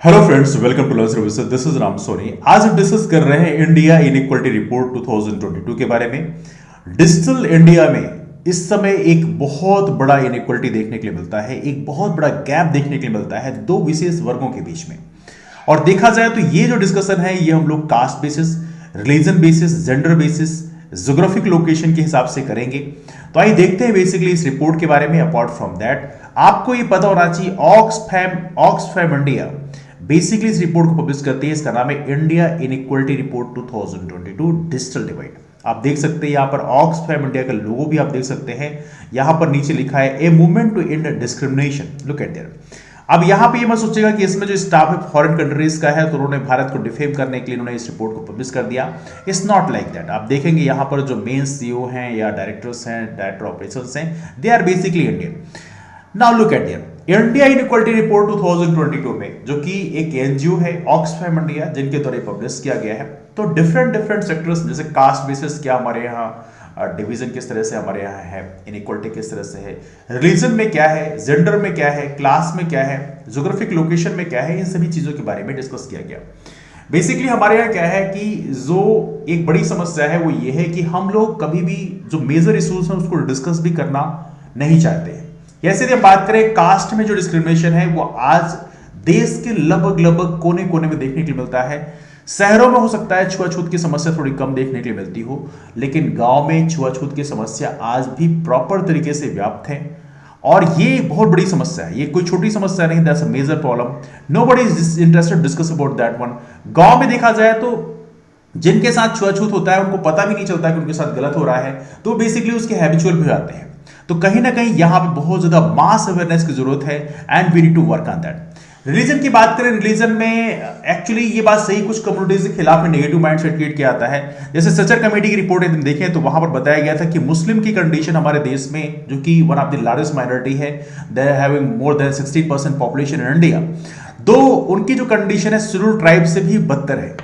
Hello friends, welcome to learn services. This is Ram Soni. आज हम discuss कर रहे हैं इंडिया इनइक्वालिटी रिपोर्ट 2022 के बारे में। डिजिटल इंडिया में इस समय एक बहुत बड़ा इनइक्वालिटी देखने के लिए मिलता है, एक बहुत बड़ा गैप देखने के लिए मिलता है दो विशेष वर्गों के बीच में। और देखा जाए तो ये जो डिस्कशन है ये हम लोग caste basis, religion basis, gender basis, geographic location के हिसाब से करेंगे। तो आइए देखते हैं बेसिकली इस रिपोर्ट के बारे में। अपार्ट फ्रॉम दैट आपको ये पता होना चाहिए ऑक्सफैम इंडिया बेसिकली इस रिपोर्ट को पब्लिश करती है। इसका नाम है India inequality report 2022 digital divide. आप देख सकते हैं यहां पर ऑक्सफैम इंडिया का लोगो भी आप देख सकते हैं। यहां पर नीचे लिखा है a movement to end discrimination. Look at there. अब यहां पे ये मत सोचेगा कि इसमें जो स्टाफ है फॉरेन कंट्रीज का है तो उन्होंने भारत को डिफेम करने के लिए उन्होंने इस रिपोर्ट को पब्लिश कर दिया। It's not like that. आप देखेंगे यहां पर जो मेन सीईओ हैं या डायरेक्टर्स हैं, डायरेक्टर ऑपरेशंस हैं, they are basically Indian. Now look at their India inequality report 2022 में, जो कि एक एनजीओ है ऑक्सफैम इंडिया जिनके द्वारा पब्लिश किया गया है। तो डिफरेंट सेक्टर्स जैसे कास्ट बेसिस क्या हमारे यहाँ डिवीजन किस तरह से हमारे यहाँ है, इनइक्वालिटी किस तरह से है, रिलीजन में क्या है, जेंडर में क्या है, क्लास में क्या है, ज्योग्राफिक लोकेशन में क्या है, इन सभी चीजों के बारे में डिस्कस किया गया। बेसिकली हमारे यहाँ क्या है कि जो एक बड़ी समस्या है वो ये है कि हम लोग कभी भी जो मेजर इश्यूज हैं उसको डिस्कस भी करना नहीं चाहते हैं। जैसे यदि हम बात करें कास्ट में जो डिस्क्रिमिनेशन है वो आज देश के लगभग कोने कोने में देखने के लिए मिलता है। शहरों में हो सकता है छुआछूत की समस्या थोड़ी कम देखने के लिए मिलती हो, लेकिन गांव में छुआछूत की समस्या आज भी प्रॉपर तरीके से व्याप्त है। और ये बहुत बड़ी समस्या है, ये कोई छोटी समस्या नहीं, that's a major problem. Nobody is interested discuss about that one. गांव में देखा जाए तो जिनके साथ छुआछूत होता है उनको पता भी नहीं चलता कि उनके साथ गलत हो रहा है, तो बेसिकली उसके हैबिचुअल भी हो जाते हैं। तो कहीं ना कहीं यहां पे बहुत ज्यादा मास अवेयरनेस की जरूरत है and we need to work on that. Religion की बात करें, रिलीजन में एक्चुअली ये बात सही, कुछ कम्युनिटीज के खिलाफ में नेगेटिव माइंडसेट क्रिएट किया जाता है। जैसे सचर कमेटी की रिपोर्ट यदि देखें तो वहां पर बताया गया था कि मुस्लिम की कंडीशन हमारे देश में, जो कि one of the largest minority है, they are having more than 60% population in India, तो उनकी जो कंडीशन है शेड्यूल्ड ट्राइब से भी बदतर है।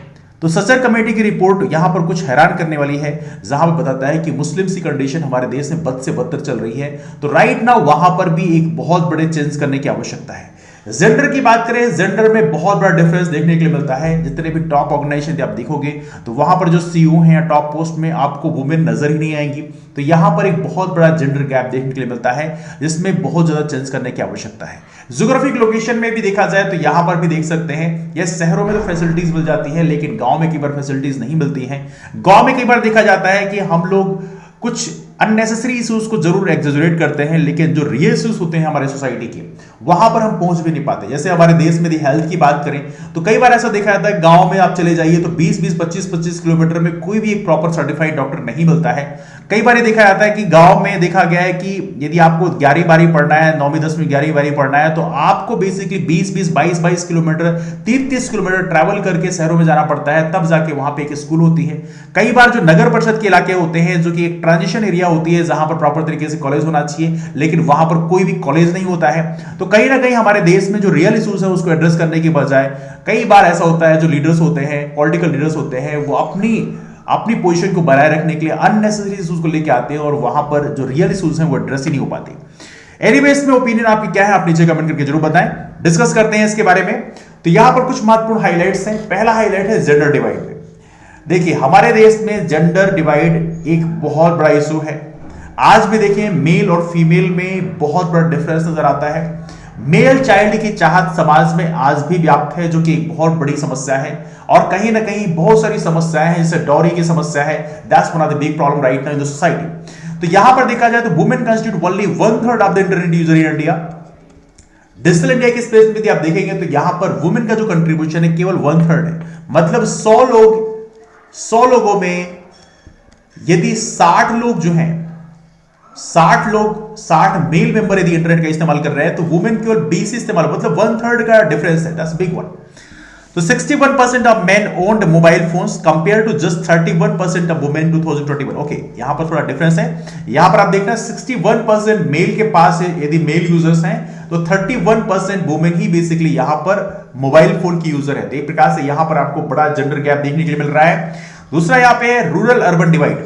तो सचर कमेटी की रिपोर्ट यहां पर कुछ हैरान करने वाली है, जहां पर बताता है कि मुस्लिम्स की कंडीशन हमारे देश में बद से बदतर चल रही है। तो राइट नाउ वहां पर भी एक बहुत बड़े चेंज करने की आवश्यकता है। जेंडर की बात करें, जेंडर में बहुत बड़ा डिफरेंस देखने के लिए मिलता है। जितने भी टॉप ऑर्गेनाइजेशन आप देखोगे तो वहां पर जो सीईओ हैं या टॉप पोस्ट में आपको वुमेन नजर ही नहीं आएंगी। तो यहां पर एक बहुत बड़ा जेंडर गैप देखने के लिए मिलता है, जिसमें बहुत ज्यादा चेंज करने की आवश्यकता है। ज्योग्राफिक लोकेशन में भी देखा जाए तो यहां पर भी देख सकते हैं, ये शहरों में तो फैसिलिटीज मिल जाती है लेकिन गांव में कई बार फैसिलिटीज नहीं मिलती हैं। गांव में कई बार देखा जाता है कि हम लोग कुछ अननेसेसरी इश्यूज को जरूर एग्जेजरेट करते हैं, लेकिन जो रियल इश्यूज होते हैं हमारे सोसाइटी के, वहां पर हम पहुंच भी नहीं पाते। जैसे हमारे देश में हेल्थ की बात करें तो कई बार ऐसा देखा जाता है गांव में आप चले जाइए तो 20-20, 25-25 किलोमीटर में कोई भी एक प्रॉपर सर्टिफाइड डॉक्टर नहीं मिलता है। कई बार ये देखा जाता है कि गांव में देखा गया है कि यदि आपको 11वीं-12वीं पढ़ना है, 9वीं 10वीं 11वीं-12वीं पढ़ना है, तो आपको बेसिकली 20-20, 22-22 किलोमीटर, 30-30 किलोमीटर ट्रैवल करके शहरों में जाना पड़ता है, तब जाके वहां पे एक स्कूल होती है। कई बार जो नगर परिषद के इलाके होते हैं, जो कि एक ट्रांजिशन एरिया होती है जहां पर प्रॉपर तरीके से कॉलेज होना चाहिए, लेकिन वहां पर कोई भी कॉलेज नहीं होता है। तो कहीं ना कहीं हमारे देश में जो रियल इश्यूज है उसको एड्रेस करने की बजाय कई बार ऐसा होता है जो लीडर्स होते हैं, पॉलिटिकल लीडर्स होते हैं, वो अपनी पोजीशन को बनाए रखने के लिए अननेसेसरी इश्यूज को लेके आते हैं और वहां पर जो रियल इश्यूज हैं वो एड्रेस ही नहीं हो पाते। एनीवेज में ओपिनियन आपकी क्या है, आप नीचे कमेंट करके जरूर बताएं, डिस्कस करते हैं इसके बारे में। तो यहां पर कुछ महत्वपूर्ण हाइलाइट्स हैं। पहला हाइलाइट है जेंडर डिवाइड। देखिए हमारे देश में जेंडर डिवाइड एक बहुत बड़ा इशू है। आज भी देखिए मेल और फीमेल में बहुत बड़ा डिफरेंस नजर आता है। मेल चाइल्ड की चाहत समाज में आज भी व्याप्त है, जो कि एक बहुत बड़ी समस्या है। और कहीं ना कहीं बहुत सारी समस्याएं हैं, जैसे डॉरी की समस्या है, that's one of the big problem right now in the society. तो यहां पर देखा जाए तो women constitute only 1/3 of the internet user in India. Digital India के स्पेस में यदि आप देखेंगे तो यहां पर वुमेन का जो कंट्रीब्यूशन है केवल 1/3 है। मतलब 100 लोगों में यदि 60 लोग जो हैं, 60 मेल मेंबर यदि इंटरनेट का इस्तेमाल कर रहे हैं तो वुमेन केवल 20 इस्तेमाल, मतलब 1/3 का डिफरेंस है। That's big one. तो 61% of men owned mobile phones compare to just 31% of women 2021। Okay, यहां पर थोड़ा डिफरेंस है। यहां पर आप देखना 61% मेल के पास है यदि मेल यूजर्स हैं, तो 31% वुमेन ही बेसिकली यहां पर मोबाइल फोन की यूजर है। तो एक प्रकार से यहां पर आपको बड़ा जेंडर गैप देखने के लिए मिल रहा है। दूसरा यहां पे rural urban divide.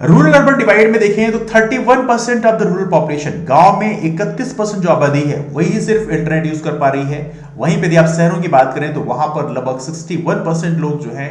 Rural urban divide में देखें तो 31% ऑफ द रूरल पॉपुलेशन, गांव में 31% जो आबादी है वही सिर्फ इंटरनेट यूज कर पा रही है। वहीं पे यदि आप शहरों की बात करें तो वहां पर लगभग 61% लोग जो है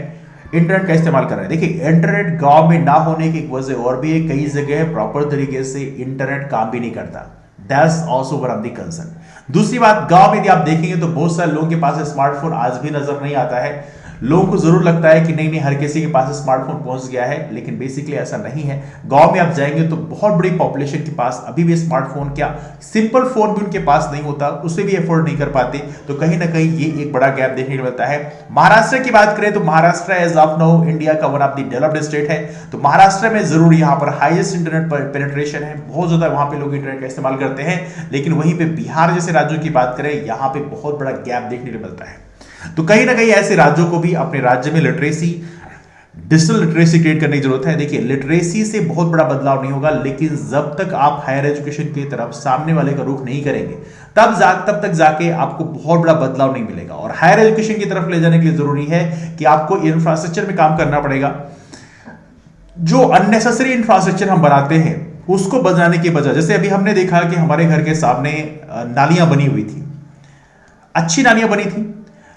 इंटरनेट का इस्तेमाल कर रहे हैं। देखिए, इंटरनेट गांव में ना होने की एक वजह और भी है, कई जगह प्रॉपर तरीके से इंटरनेट काम भी नहीं करता। That's also one of the concern. दूसरी बात, गांव में यदि आप देखेंगे तो बहुत सारे लोगों के पास स्मार्टफोन आज भी नजर नहीं आता है। लोगों को जरूर लगता है कि नहीं नहीं हर किसी के पास स्मार्टफोन पहुंच गया है, लेकिन बेसिकली ऐसा नहीं है। गांव में आप जाएंगे तो बहुत बड़ी पॉपुलेशन के पास अभी भी स्मार्टफोन, क्या सिंपल फोन भी उनके पास नहीं होता, उसे भी अफोर्ड नहीं कर पाते। तो कहीं ना कहीं ये एक बड़ा गैप देखने को मिलता है। महाराष्ट्र की बात करें तो Maharashtra as of now India का one of the developed state है। तो महाराष्ट्र में जरूर यहाँ पर हाईएस्ट इंटरनेट पेनिट्रेशन है, बहुत ज्यादा वहां पे लोग इंटरनेट का इस्तेमाल करते हैं। लेकिन वहीं पे बिहार जैसे राज्यों की बात करें, यहाँ पे बहुत बड़ा गैप देखने को मिलता है। तो कहीं ना कहीं ऐसे राज्यों को भी अपने राज्य में लिटरेसी, डिजिटल लिटरेसी क्रिएट करने की जरूरत है। देखिए, लिटरेसी से बहुत बड़ा बदलाव नहीं होगा, लेकिन जब तक आप हायर एजुकेशन की तरफ सामने वाले का रुख नहीं करेंगे तब तक जाके आपको बहुत बड़ा बदलाव नहीं मिलेगा। और हायर एजुकेशन की तरफ ले जाने के लिए जरूरी है कि आपको इंफ्रास्ट्रक्चर में काम करना पड़ेगा। जो अननेसेसरी इंफ्रास्ट्रक्चर हम बनाते हैं उसको बनाने के बजाय, जैसे अभी हमने देखा कि हमारे घर के सामने नालियां बनी हुई थी, अच्छी नालियां बनी थी,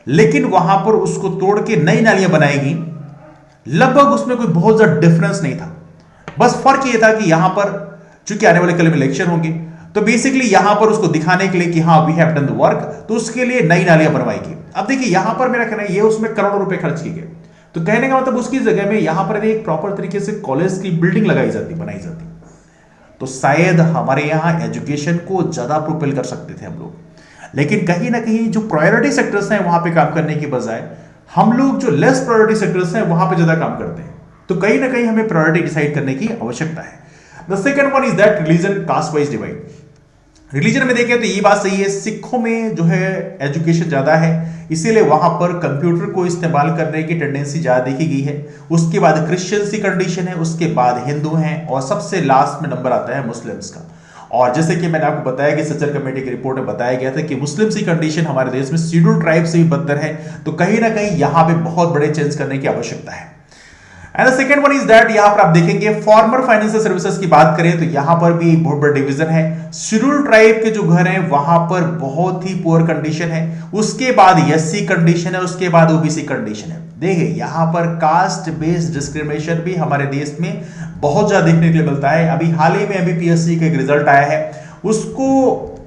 लेकिन वहां पर उसको तोड़ के नई नालियां बनाएगी, लगभग उसमें कोई बहुत ज्यादा डिफरेंस नहीं था। बस फर्क यह था कि यहां पर चूंकि आने वाले कल में इलेक्शन होंगे, तो बेसिकली यहां पर उसको दिखाने के लिए कि हाँ we have done the work, तो उसके लिए नई नालियां बनवाएगी। अब देखिए, यहां पर मेरा कहना है ये उसमें करोड़ों रुपए खर्च किए गए, तो कहने का मतलब उसकी जगह में यहां पर एक प्रॉपर तरीके से कॉलेज की बिल्डिंग बनाई जाती, तो शायद हमारे यहां एजुकेशन को ज्यादा प्रोपेल कर सकते थे हम लोग। लेकिन कहीं ना कहीं जो प्रायोरिटी सेक्टर्स हैं वहां पे काम करने के बजाय हम लोग जो लेस प्रायोरिटी सेक्टर्स हैं वहां पे ज्यादा काम करते हैं। तो कहीं ना कहीं हमें प्रायोरिटी डिसाइड करने की आवश्यकता है। The second one is that religion caste wise divide. Religion में देखें तो ये बात सही है, सिखों में जो है एजुकेशन ज्यादा है, इसीलिए वहां पर कंप्यूटर को इस्तेमाल करने की टेंडेंसी ज्यादा देखी गई है। उसके बाद क्रिश्चियंस की कंडीशन है, उसके बाद हिंदू हैं, और सबसे लास्ट में नंबर आता है मुस्लिम्स का। और जैसे कि मैंने आपको बताया कि सच्चर कमेटी की रिपोर्ट में बताया गया था कि मुस्लिम्स की कंडीशन हमारे देश में शेड्यूल्ड ट्राइब से भी बदतर है। तो कहीं ना कहीं यहां पे बहुत बड़े चेंज करने की आवश्यकता है। And the second one is that, यहां पर आप देखेंगे फॉर्मर फाइनेंशियल सर्विसेज की बात करें तो यहां पर भी बहुत बड़ा डिवीजन है। शेड्यूल्ड ट्राइब के जो घर हैं वहां पर बहुत ही पुअर कंडीशन है, उसके बाद एससी कंडीशन है, उसके बाद ओबीसी कंडीशन है। देखिए, यहां पर कास्ट बेस्ड डिस्क्रिमिनेशन भी हमारे देश में बहुत ज्यादा देखने के लिए मिलता है। अभी हाल ही में एमबीपीएससी का एक रिजल्ट आया है,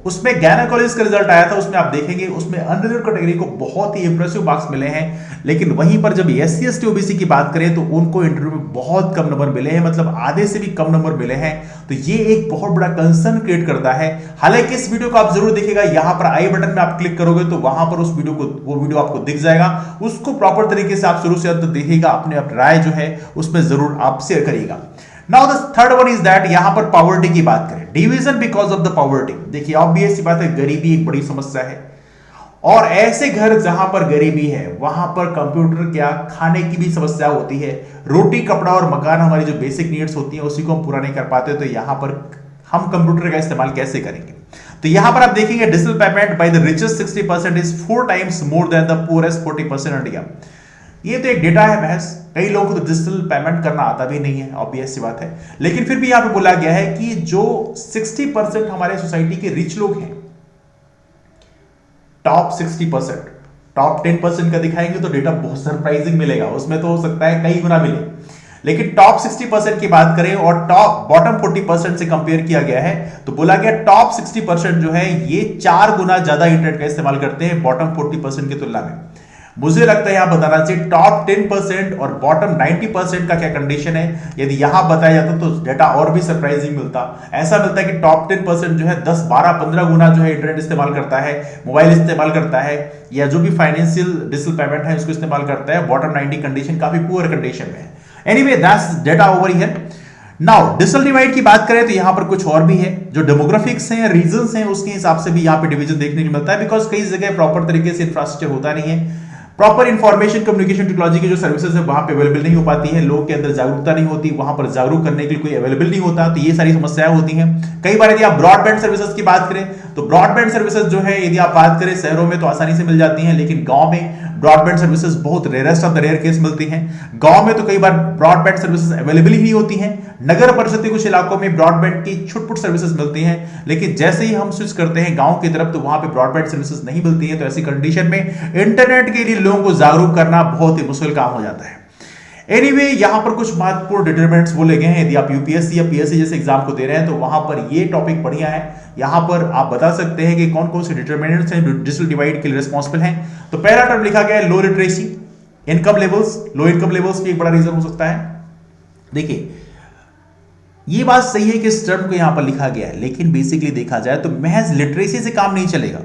उसमें गायनेकोलॉजिस्ट का रिजल्ट आया था, उसमें आप देखेंगे उसमें अनरिजर्व कैटेगरी को बहुत ही इंप्रेसिव मार्क्स मिले हैं। लेकिन वहीं पर जब एससी एसटी ओबीसी की बात करें तो उनको इंटरव्यू में बहुत कम नंबर मिले हैं, मतलब आधे से भी कम नंबर मिले हैं। तो ये एक बहुत बड़ा कंसर्न क्रिएट करता है। हालांकि इस वीडियो को आप जरूर देखिएगा, यहां पर आई बटन में आप क्लिक करोगे तो वहां पर वो वीडियो आपको दिख जाएगा, उसको प्रॉपर तरीके से आप शुरू से अंत तक देखिएगा, अपने राय जो है उसमें जरूर आप शेयर करिएगा। Now the third one is that, यहां पर पॉवर्टी की बात करें, division because of the poverty. देखिए, ऑब्वियस सी बात है, गरीबी एक बड़ी समस्या है, और ऐसे घर जहां पर गरीबी है वहां पर कंप्यूटर क्या खाने की भी समस्या होती है। रोटी कपड़ा और मकान हमारी जो बेसिक नीड्स होती हैं उसी को हम पूरा नहीं कर पाते, तो यहां पर हम कंप्यूटर का इस्तेमाल कैसे करेंगे। तो यहां पर आप देखेंगे digital payment by the richest 60% is 4 times more than the poorest 40% India. ये तो एक डेटा है महज, कई लोगों को तो डिजिटल पेमेंट करना आता भी नहीं है, ऑब्वियस सी बात है। लेकिन फिर भी यहां पे बोला गया है कि जो 60% हमारे सोसाइटी के रिच लोग हैं, टॉप 60%, टॉप 10% का दिखाएंगे तो डेटा बहुत सरप्राइजिंग मिलेगा, उसमें तो हो सकता है कई गुना मिले। लेकिन टॉप 60% की बात करें और टॉप बॉटम 40% से कंपेयर किया गया है, तो बोला गया टॉप 60% जो है ये 4 गुना ज्यादा इंटरनेट का इस्तेमाल करते हैं बॉटम 40% की तुलना में। मुझे लगता है यहां बताना चाहिए टॉप 10% और बॉटम 90% का क्या कंडीशन है। यदि यहां बताया जाता तो डेटा और भी सरप्राइजिंग मिलता। ऐसा मिलता है कि टॉप 10% जो है 10, 12, 15 गुना जो है इंटरनेट इस्तेमाल करता है, मोबाइल इस्तेमाल करता है, या जो भी फाइनेंशियल डिजिटल पेमेंट है उसको इस्तेमाल करता है। बॉटम 90 कंडीशन काफी पुअर कंडीशन में है। Anyway, that's data over here. Now digital divide की बात करें तो यहां पर कुछ और भी है, जो डेमोग्राफिक्स हैं, रीजंस हैं, उसके हिसाब से भी यहां पे डिवीजन देखने को मिलता है। बिकॉज कई जगह प्रॉपर तरीके से इंफ्रास्ट्रक्चर होता नहीं है, प्रॉपर इंफॉर्मेशन कम्युनिकेशन टेक्नोलॉजी की जो सर्विसेज है वहां पे अवेलेबल नहीं हो पाती है, लोगों के अंदर जागरूकता नहीं होती, वहां पर जागरूक करने के लिए कोई अवेलेबल नहीं होता, तो ये सारी समस्याएं होती हैं। कई बार यदि आप ब्रॉडबैंड सर्विसेज की बात करें तो ब्रॉडबैंड सर्विसेज जो है यदि आप बात करें शहरों में तो आसानी से मिल जाती हैं, लेकिन गांव में ब्रॉडबैंड सर्विसेज बहुत rarest of the rare case मिलती हैं। गांव में तो कई बार ब्रॉडबैंड सर्विसेज अवेलेबल ही होती हैं। नगर परिषद के कुछ इलाकों में ब्रॉडबैंड की छुटपुट सर्विसेज मिलती हैं, लेकिन जैसे ही हम स्विच करते हैं गांव की तरफ तो वहां पे ब्रॉडबैंड सर्विसेज नहीं मिलती है। तो ऐसी कंडीशन में इंटरनेट के लिए लोगों को जागरूक करना बहुत ही मुश्किल काम हो जाता है। एनीवे, यहां पर कुछ महत्वपूर्ण डिटरमिनेंट्स बोले गए हैं। यदि आप यूपीएससी या पीएससी जैसे एग्जाम को दे रहे हैं तो वहां पर ये टॉपिक बढ़िया है। यहां पर आप बता सकते हैं कि कौन कौन से डिटरमिनेंट्स हैं डिजिटल डिवाइड के लिए रिस्पॉन्सिबल हैं। तो पहला टर्म लिखा गया है लो literacy, income levels. Low income levels भी एक बड़ा रीजन हो सकता है। देखिए, ये बात सही है कि इस टर्म को यहां पर लिखा गया है, लेकिन बेसिकली देखा जाए तो महज लिटरेसी से काम नहीं चलेगा।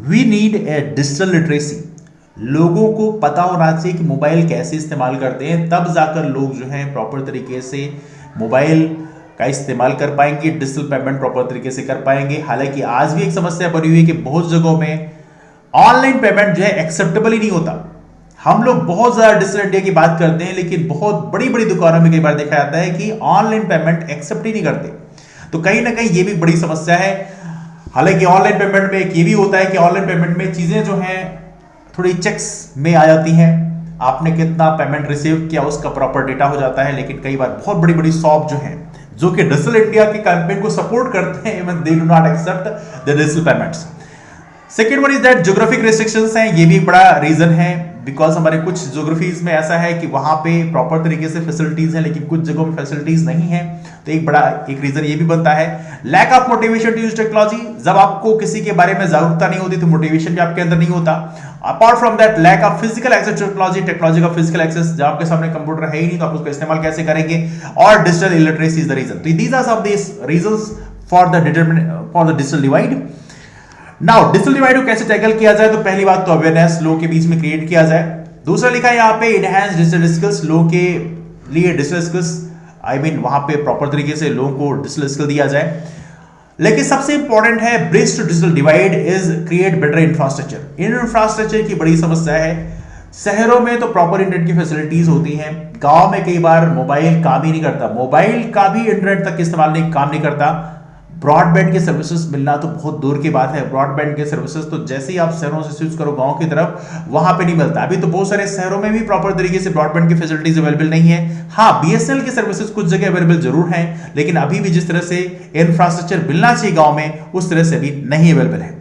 We need a digital literacy. लोगों को पता होना चाहिए कि मोबाइल कैसे इस्तेमाल करते हैं, तब जाकर लोग जो हैं प्रॉपर तरीके से मोबाइल का इस्तेमाल कर पाएंगे, डिजिटल पेमेंट प्रॉपर तरीके से कर पाएंगे। हालांकि आज भी एक समस्या बनी हुई है कि बहुत जगहों में ऑनलाइन पेमेंट जो है एक्सेप्टेबल ही नहीं होता। हम लोग बहुत ज्यादा डिजिटल इंडिया की बात करते हैं, लेकिन बहुत बड़ी बड़ी दुकानों में कई बार देखा जाता है कि ऑनलाइन पेमेंट एक्सेप्ट ही नहीं करते। तो कहीं ना कहीं ये भी बड़ी समस्या है। हालांकि ऑनलाइन पेमेंट में एक ये भी होता है कि ऑनलाइन पेमेंट में चीजें जो हैं थोड़ी चेक्स में आ जाती हैं। आपने कितना पेमेंट रिसीव किया उसका प्रॉपर डेटा हो जाता है, लेकिन कई बार बहुत बड़ी बड़ी शॉप जो हैं जो कि डिजिटल इंडिया के कैंपेन को सपोर्ट करते हैं, even they do not accept the digital payments. Second one is that geographic restrictions हैं। ये भी एक बड़ा रीजन है, बिकॉज हमारे कुछ ज्योग्राफीज में ऐसा है कि वहां पे प्रॉपर तरीके से फैसिलिटीज हैं, लेकिन कुछ जगहों में फैसिलिटीज नहीं है। तो एक रीजन ये भी बनता है। Lack of motivation to use technology. जब आपको किसी के बारे में जागरूकता नहीं होती तो मोटिवेशन भी आपके अंदर नहीं होता। Apart from that, lack of physical access to technology का फिजिकल एक्सेस। जब आपके सामने कंप्यूटर है ही नहीं तो आप उसका इस्तेमाल कैसे करेंगे। और digital illiteracy is the reason. तो these are some of these reasons for the digital divide. Now digital divide को कैसे टैकल किया जाए, तो पहली बात तो अवेयरनेस लोगों के बीच में क्रिएट किया जाए। दूसरा लिखा है यहाँ पे इनहैंस डिजिटल स्किल्स। लोगों के लिए डिजिटल स्किल्स वहां पे प्रॉपर तरीके से लोगों को डिजिटल स्किल दिया जाए। लेकिन सबसे इंपॉर्टेंट है bridge to digital divide is create better infrastructure. Infrastructure की बड़ी समस्या है। शहरों में तो प्रॉपर इंटरनेट की फैसिलिटीज होती हैं, गांव में कई बार मोबाइल काम ही नहीं करता। मोबाइल का भी इंटरनेट तक इस्तेमाल काम नहीं करता। ब्रॉडबैंड के सर्विसेज मिलना तो बहुत दूर की बात है। ब्रॉडबैंड के सर्विसेज तो जैसे ही आप शहरों से स्विच करो गांव की तरफ, वहां पे नहीं मिलता। अभी तो बहुत सारे शहरों में भी प्रॉपर तरीके से ब्रॉडबैंड की फैसिलिटीज अवेलेबल नहीं है। हाँ, बीएसएनएल की सर्विसेज कुछ जगह अवेलेबल जरूर हैं, लेकिन अभी भी जिस तरह से इंफ्रास्ट्रक्चर मिलना चाहिए गांव में, उस तरह से अभी नहीं अवेलेबल है।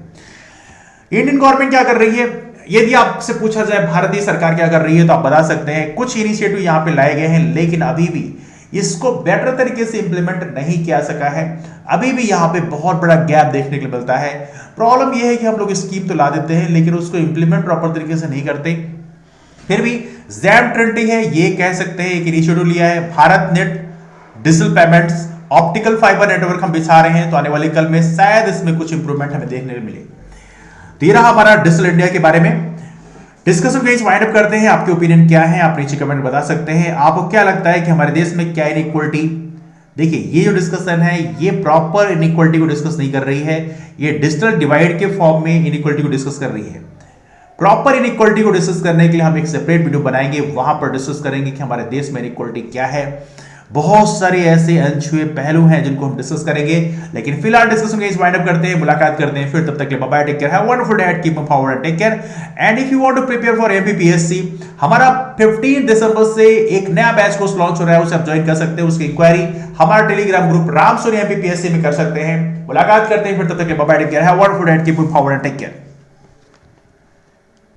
इंडियन गवर्नमेंट क्या कर रही है, यदि आपसे पूछा जाए भारतीय सरकार क्या कर रही है, तो आप बता सकते हैं कुछ इनिशिएटिव यहां पे लाए गए हैं, लेकिन अभी भी इसको बेटर तरीके से इंप्लीमेंट नहीं किया सका है। अभी भी यहां पे बहुत बड़ा गैप देखने को मिलता है। प्रॉब्लम यह है कि हम लोग स्कीम तो ला देते हैं, लेकिन उसको इंप्लीमेंट प्रॉपर तरीके से नहीं करते। फिर भी ZAM20 है, ये कह सकते हैं एक इनिशिएटिव लिया है। Bharat net digital payments optical fibre network हम बिछा रहे हैं, तो आने वाले कल में शायद इसमें कुछ इंप्रूवमेंट हमें देखने को मिले। तो ये रहा हमारा डिजिटल इंडिया के बारे में डिस्कशन। पेज वाइंड अप करते हैं। आपके ओपिनियन क्या है आप नीचे कमेंट बता सकते हैं। आपको क्या लगता है कि हमारे देश में क्या इनइक्वालिटी। देखिए, ये जो डिस्कशन है ये प्रॉपर इनइक्वालिटी को डिस्कस नहीं कर रही है, ये डिजिटल डिवाइड के फॉर्म में इनइक्वालिटी को डिस्कस कर रही है। प्रॉपर इनइक्वालिटी को डिस्कस करने के लिए हम एक सेपरेट वीडियो बनाएंगे, वहां पर डिस्कस करेंगे कि हमारे देश में इनइक्वालिटी क्या है। बहुत सारे ऐसे अनछुए पहलू हैं जिनको हम डिस्कस करेंगे, लेकिन फिलहाल डिस्कशन को वाइंड अप करते हैं, मुलाकात करते हैं फिर। तब तक के लिए bye bye, take care, have wonderful day, keep moving forward and take care. And if you want to prepare for MPPSC, हमारा 15 दिसंबर से एक नया बैच कोर्स लॉन्च हो रहा है, उसे आप ज्वाइन कर सकते हैं। उसकी इंक्वायरी हमारा Telegram group Ram Soni MPPSC में कर सकते हैं। मुलाकात करते हैं फिर, तब तक के लिए bye bye, take care, have wonderful day, keep moving forward and take care.